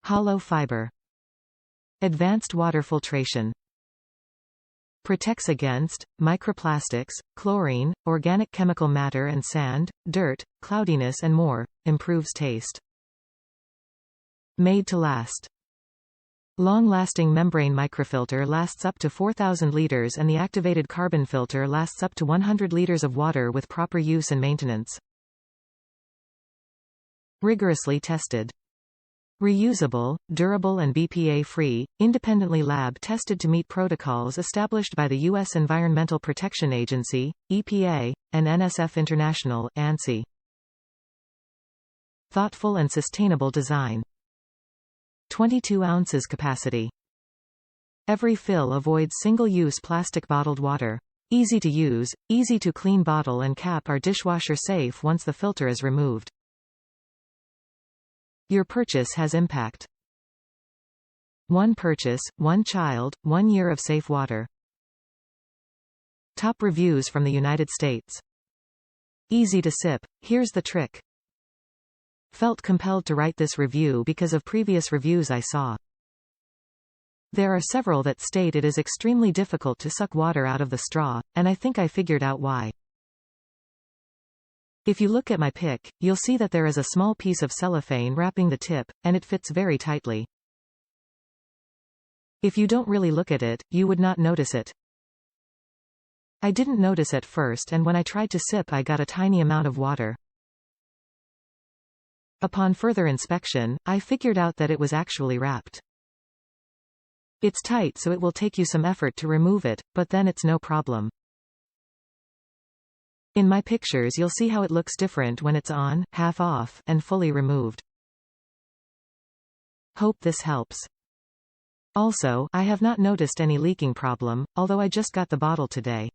Hollow fiber. Advanced water filtration. Protects against microplastics, chlorine, organic chemical matter and sand, dirt, cloudiness and more. Improves taste. Made to last. Long-lasting membrane microfilter lasts up to 4,000 liters and the activated carbon filter lasts up to 100 liters of water with proper use and maintenance. Rigorously tested. Reusable, durable and BPA-free, independently lab-tested to meet protocols established by the U.S. Environmental Protection Agency, EPA, and NSF International, ANSI. Thoughtful and sustainable design. 22 ounces capacity. Every fill avoids single-use plastic bottled water. Easy to use, easy to clean. Bottle and cap are dishwasher safe once the filter is removed. Your purchase has impact. One purchase, one child, 1 year of safe water. Top reviews from the United States. Easy to sip, here's the trick. Felt compelled to write this review because of previous reviews I saw. There are several that state it is extremely difficult to suck water out of the straw, and I think I figured out why. If you look at my pick, you'll see that there is a small piece of cellophane wrapping the tip, and it fits very tightly. If you don't really look at it, you would not notice it. I didn't notice at first, and when I tried to sip I got a tiny amount of water. Upon further inspection, I figured out that it was actually wrapped. It's tight, so it will take you some effort to remove it, but then it's no problem. In my pictures you'll see how it looks different when it's on, half off, and fully removed. Hope this helps. Also, I have not noticed any leaking problem, although I just got the bottle today.